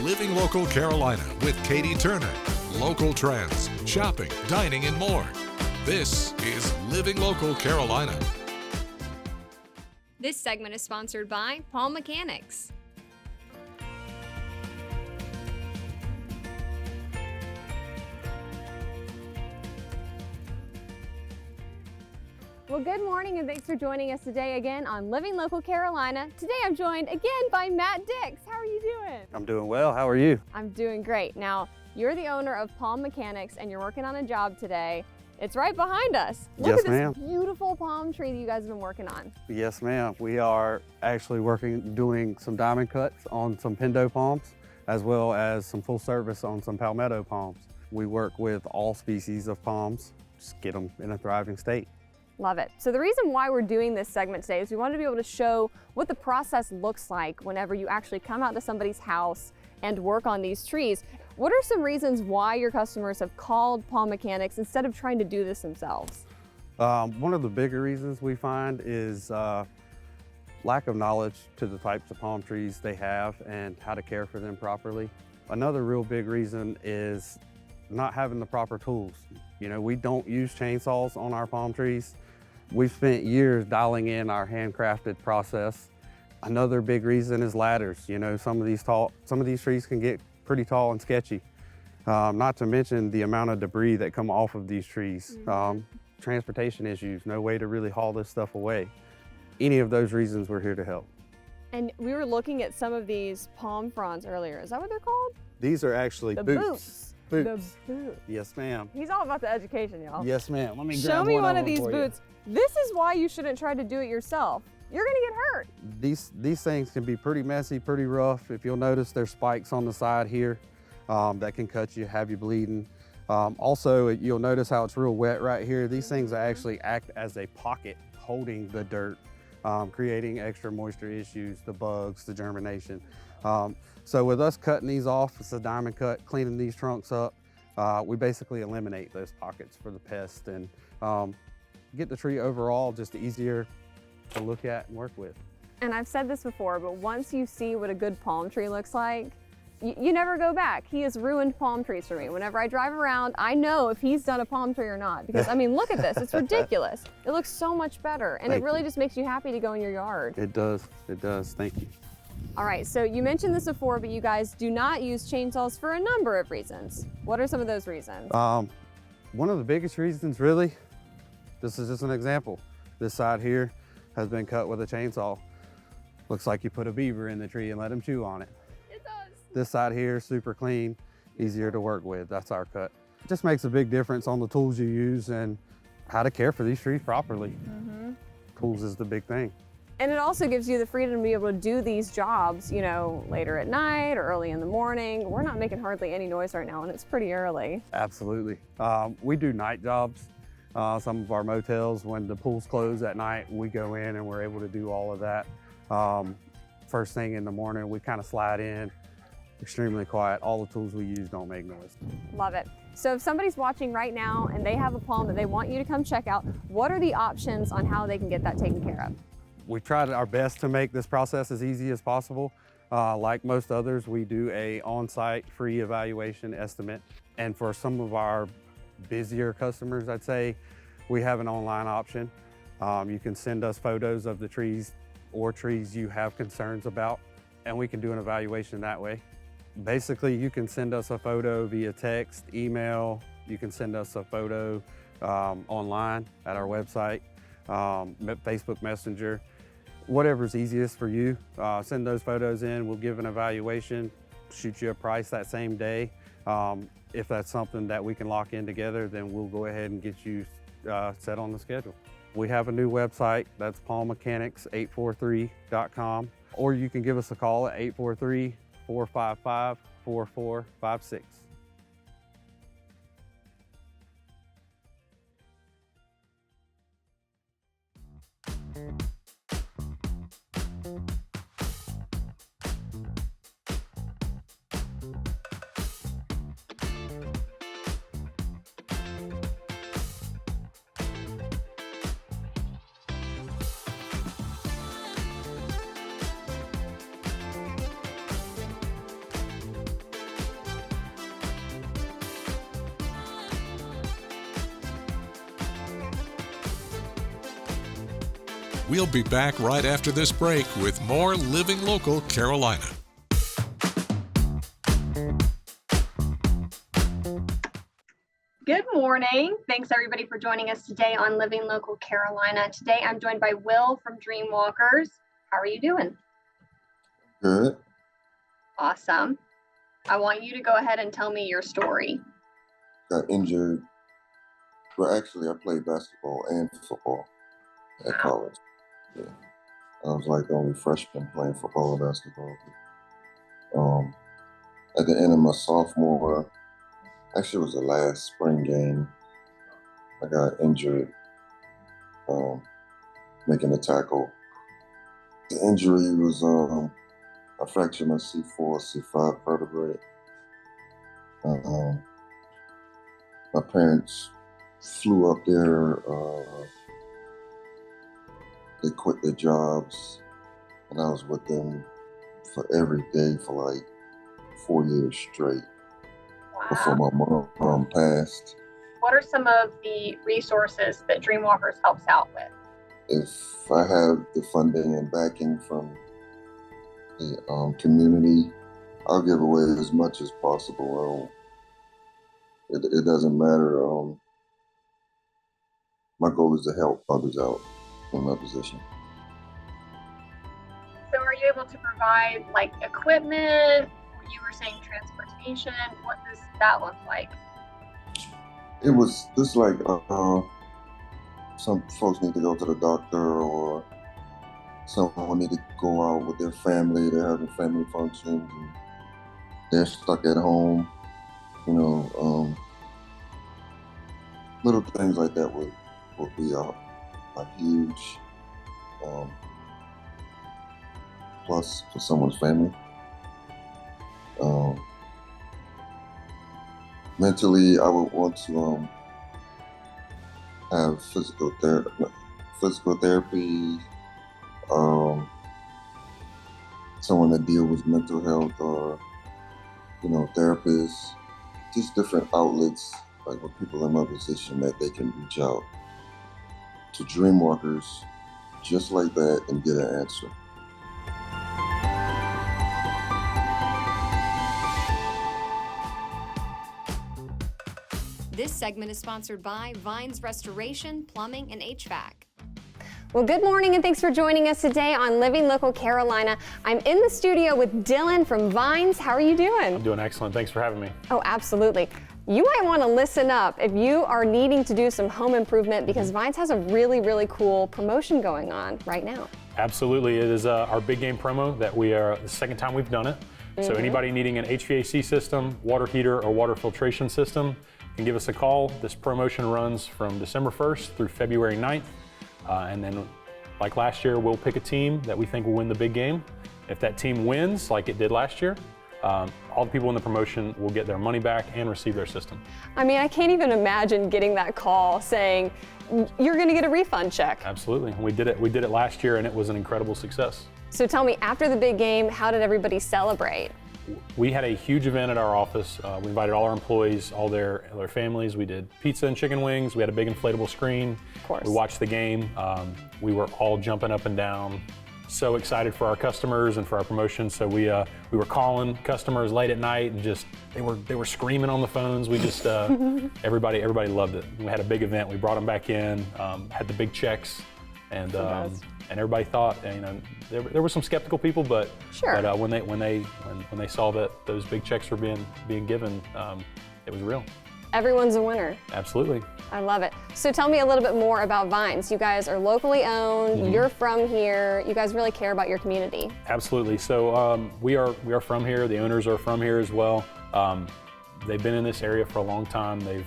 Living Local Carolina with Katie Turner. Local trends, shopping, dining, and more. This is Living Local Carolina. This segment is sponsored by Palm Mechanics. Well, good morning and thanks for joining us today again on Living Local Carolina. Today I'm joined again by Matt Dix. How are you doing? I'm doing well. How are you? I'm doing great. Now, you're the owner of Palm Mechanics and you're working on a job today. It's right behind us. Look at this beautiful palm tree that you guys have been working on. Yes, ma'am. We are actually doing some diamond cuts on some Pendo palms, as well as some full service on some Palmetto palms. We work with all species of palms, just get them in a thriving state. Love it. So the reason why we're doing this segment today is we wanted to be able to show what the process looks like whenever you actually come out to somebody's house and work on these trees. What are some reasons why your customers have called Palm Mechanics instead of trying to do this themselves? One of the bigger reasons we find is lack of knowledge to the types of palm trees they have and how to care for them properly. Another real big reason is not having the proper tools. You know, we don't use chainsaws on our palm trees. We've spent years dialing in our handcrafted process. Another big reason is ladders. You know, some of these trees can get pretty tall and sketchy. Not to mention the amount of debris that come off of these trees. Transportation issues, no way to really haul this stuff away. Any of those reasons, we're here to help. And we were looking at some of these palm fronds earlier. Is that what they're called? These are actually boots. The boots. Yes, ma'am. He's all about the education, y'all. Yes, ma'am. Let me grab Show me one of these for boots. This is why you shouldn't try to do it yourself. You're gonna get hurt. These things can be pretty messy, pretty rough. If you'll notice, there's spikes on the side here that can cut you, have you bleeding. Also, you'll notice how it's real wet right here. These things actually act as a pocket holding the dirt, creating extra moisture issues, the bugs, the germination. So with us cutting these off, it's a diamond cut, cleaning these trunks up, we basically eliminate those pockets for the pest and get the tree overall just easier to look at and work with. And I've said this before, but once you see what a good palm tree looks like, you never go back. He has ruined palm trees for me. Whenever I drive around, I know if he's done a palm tree or not. Because, I mean, look at this. It's ridiculous. It looks so much better. And it really just makes you happy to go in your yard. It does. It does. Thank you. All right, so you mentioned this before, but you guys do not use chainsaws for a number of reasons. What are some of those reasons? One of the biggest reasons, really, this is just an example. This side here has been cut with a chainsaw. Looks like you put a beaver in the tree and let him chew on it. It does. This side here, super clean, easier to work with. That's our cut. It just makes a big difference on the tools you use and how to care for these trees properly. Tools is the big thing. And it also gives you the freedom to be able to do these jobs, you know, later at night or early in the morning. We're not making hardly any noise right now, and it's pretty early. Absolutely. We do night jobs. Some of our motels, when the pools close at night, we go in and we're able to do all of that. First thing in the morning, we kind of slide in, extremely quiet. All the tools we use don't make noise. Love it. So if somebody's watching right now and they have a palm that they want you to come check out, what are the options on how they can get that taken care of? We tried our best to make this process as easy as possible. Like most others, we do a on-site free evaluation estimate. And for some of our busier customers, I'd say, we have an online option. You can send us photos of the trees or trees you have concerns about, and we can do an evaluation that way. Basically, you can send us a photo via text, email. You can send us a photo online at our website, Facebook Messenger. Whatever's easiest for you, send those photos in. We'll give an evaluation, shoot you a price that same day. If that's something that we can lock in together, then we'll go ahead and get you set on the schedule. We have a new website, that's palmmechanics843.com, or you can give us a call at 843-455-4456. We'll be back right after this break with more Living Local Carolina. Good morning. Thanks everybody for joining us today on Living Local Carolina. Today I'm joined by Will from Dreamwalkers. How are you doing? Good. Awesome. I want you to go ahead and tell me your story. Got injured. Well, actually, I played basketball and football at college. Yeah. I was like the only freshman playing football and basketball. At the end of my sophomore, actually it was the last spring game, I got injured making a tackle. The injury was I fractured my C4, C5 vertebrae. My parents flew up there. They quit their jobs, and I was with them for every day for like 4 years straight before my mom passed. What are some of the resources that Dreamwalkers helps out with? If I have the funding and backing from the community, I'll give away as much as possible. It doesn't matter. My goal is to help others out in my position. So are you able to provide like equipment? You were saying transportation. What does that look like? It was just like some folks need to go to the doctor, or someone need to go out with their family. They're having family functions and they're stuck at home. You know, little things like that would be a huge plus for someone's family. Mentally, I would want to have physical therapy, someone that deals with mental health, or therapists, just different outlets, like with people in my position that they can reach out to Dreamwalkers just like that and get an answer. This segment is sponsored by Vines Restoration, Plumbing, and HVAC. Well, good morning and thanks for joining us today on Living Local Carolina. I'm in the studio with Dylan from Vines. How are you doing? I'm doing excellent. Thanks for having me. Oh, absolutely. You might want to listen up if you are needing to do some home improvement, because Vines has a really, really cool promotion going on right now. Absolutely. It is our big game promo that we are the second time we've done it. So anybody needing an HVAC system, water heater, or water filtration system can give us a call. This promotion runs from December 1st through February 9th. And then, like last year, we'll pick a team that we think will win the big game. If that team wins, like it did last year, all the people in the promotion will get their money back and receive their system. I mean, I can't even imagine getting that call saying, you're going to get a refund check. Absolutely. We did it last year, and it was an incredible success. So tell me, after the big game, how did everybody celebrate? We had a huge event at our office. We invited all our employees, all their families. We did pizza and chicken wings. We had a big inflatable screen. Of course. We watched the game. We were all jumping up and down, so excited for our customers and for our promotion. So we were calling customers late at night, and just they were screaming on the phones. We just everybody loved it. We had a big event. We brought them back in, had the big checks, and everybody thought, there were some skeptical people, but sure. But when they saw that those big checks were being given, it was real. Everyone's a winner. Absolutely. I love it. So tell me a little bit more about Vines. You guys are locally owned. You're from here. You guys really care about your community. Absolutely. So we are from here. The owners are from here as well. They've been in this area for a long time. They've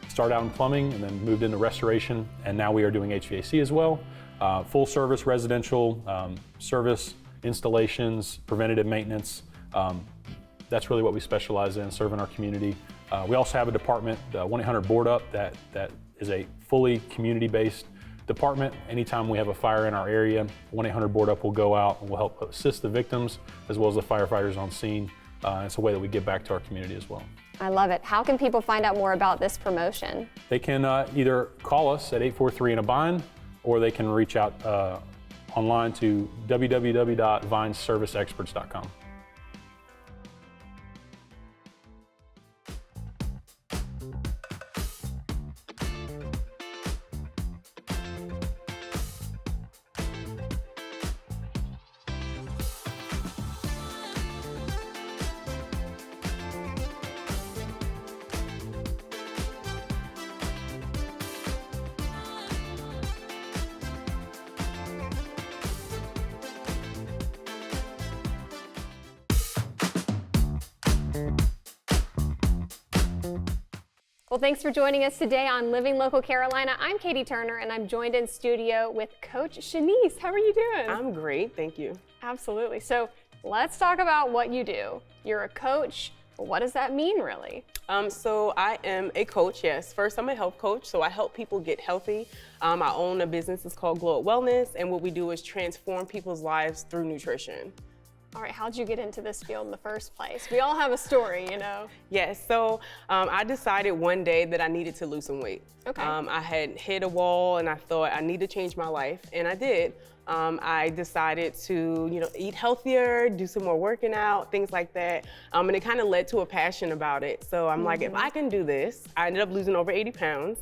started out in plumbing and then moved into restoration, and now we are doing HVAC as well. Full service residential service, installations, preventative maintenance. That's really what we specialize in, serving our community. We also have a department, 1-800 Board Up, that is a fully community-based department. Anytime we have a fire in our area, 1-800 Board Up will go out and will help assist the victims as well as the firefighters on scene. It's a way that we give back to our community as well. I love it. How can people find out more about this promotion? They can either call us at 843 in a bind, or they can reach out online to www.vineserviceexperts.com. Well, thanks for joining us today on Living Local Carolina. I'm Katie Turner, and I'm joined in studio with Coach Shanice. How are you doing? I'm great, thank you. Absolutely. So let's talk about what you do. You're a coach. What does that mean, really? So I am a coach, yes. First, I'm a health coach, so I help people get healthy. I own a business, it's called Glow Up Wellness, and what we do is transform people's lives through nutrition. All right, how'd you get into this field in the first place? We all have a story, you know? Yes, so I decided one day that I needed to lose some weight. Okay. I had hit a wall and I thought I need to change my life, and I did. I decided to, eat healthier, do some more working out, things like that. And it kind of led to a passion about it. So I'm like, if I can do this, I ended up losing over 80 pounds.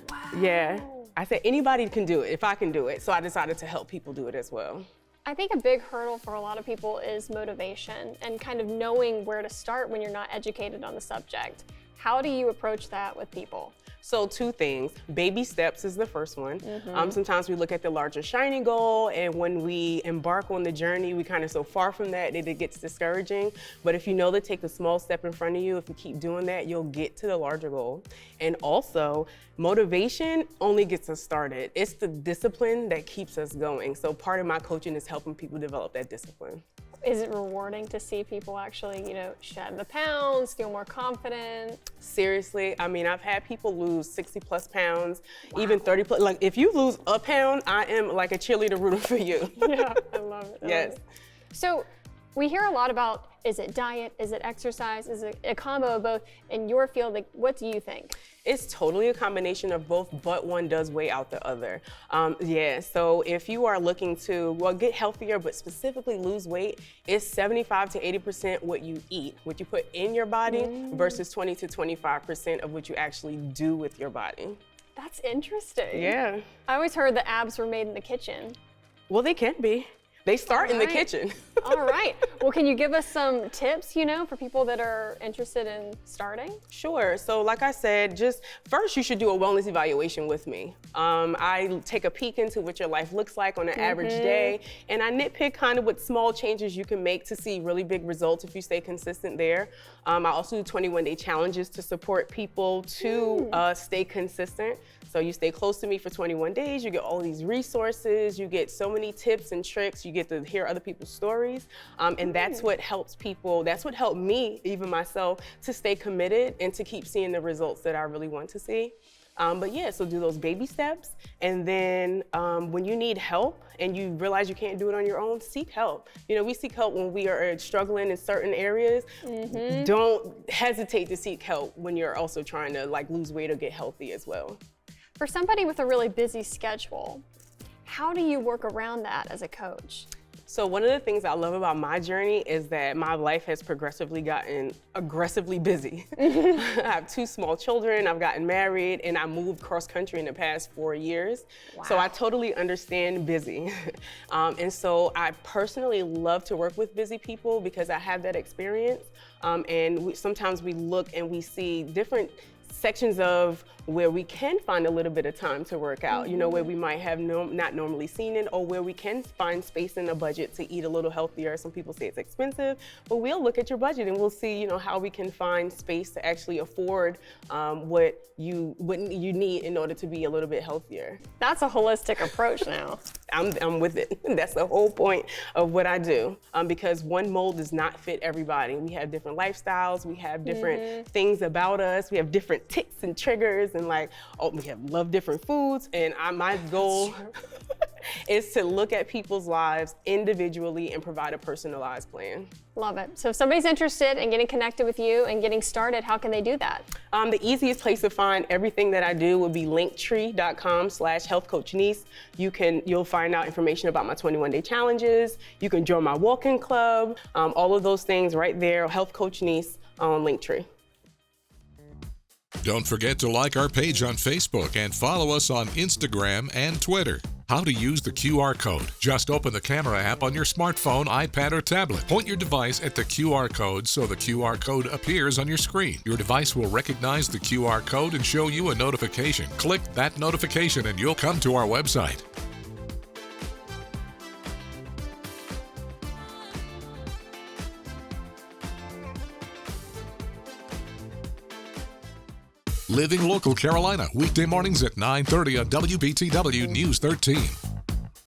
Wow. Yeah. I said, anybody can do it if I can do it. So I decided to help people do it as well. I think a big hurdle for a lot of people is motivation and kind of knowing where to start when you're not educated on the subject. How do you approach that with people? So 2 things. Baby steps is the first one. Sometimes we look at the larger shiny goal, and when we embark on the journey, we kind of so far from that it gets discouraging. But if you know to take the small step in front of you, if you keep doing that, you'll get to the larger goal. And also, motivation only gets us started. It's the discipline that keeps us going. So part of my coaching is helping people develop that discipline. Is it rewarding to see people actually, shed the pounds, feel more confident? Seriously, I mean, I've had people lose 60 plus pounds, even 30 plus. Like, if you lose a pound, I am like a cheerleader rooting for you. Yeah, I love it. Yes. So we hear a lot about, is it diet, is it exercise, is it a combo of both? In your field, like, what do you think? It's totally a combination of both, but one does weigh out the other. So if you are looking to, get healthier, but specifically lose weight, it's 75 to 80% what you eat, what you put in your body versus 20 to 25% of what you actually do with your body. That's interesting. Yeah. I always heard the abs were made in the kitchen. Well, they can be. They start in the kitchen. All right. Well, can you give us some tips, for people that are interested in starting? Sure. So like I said, just first you should do a wellness evaluation with me. I take a peek into what your life looks like on an average day, and I nitpick kind of what small changes you can make to see really big results if you stay consistent there. I also do 21-day challenges to support people to stay consistent. So you stay close to me for 21 days, you get all these resources, you get so many tips and tricks, you get to hear other people's stories, and that's what helps people, that's what helped me, even myself, to stay committed and to keep seeing the results that I really want to see. So do those baby steps, and then when you need help and you realize you can't do it on your own, seek help. We seek help when we are struggling in certain areas. Don't hesitate to seek help when you're also trying to lose weight or get healthy as well. For somebody with a really busy schedule, how do you work around that as a coach? So one of the things I love about my journey is that my life has progressively gotten aggressively busy. I have 2 small children, I've gotten married, and I moved cross country in the past 4 years. Wow. So I totally understand busy. And so I personally love to work with busy people because I have that experience. Sometimes we look and we see different sections of where we can find a little bit of time to work out, where we might have not normally seen it, or where we can find space in a budget to eat a little healthier. Some people say it's expensive, but we'll look at your budget and we'll see, how we can find space to actually afford what you need in order to be a little bit healthier. That's a holistic approach now. I'm with it. That's the whole point of what I do, because one mold does not fit everybody. We have different lifestyles, we have different things about us, we have different ticks and triggers, and we love different foods, and my goal is to look at people's lives individually and provide a personalized plan. Love it. So if somebody's interested in getting connected with you and getting started, how can they do that? The easiest place to find everything that I do would be linktree.com/healthcoachnise. You'll find out information about my 21-day challenges. You can join my walk-in club. All of those things right there, Health Coach Nise on Linktree. Don't forget to like our page on Facebook and follow us on Instagram and Twitter. How to use the QR code. Just open the camera app on your smartphone, iPad, or tablet. Point your device at the QR code so the QR code appears on your screen. Your device will recognize the QR code and show you a notification. Click that notification and you'll come to our website. Living Local Carolina, weekday mornings at 9:30 on WBTW News 13.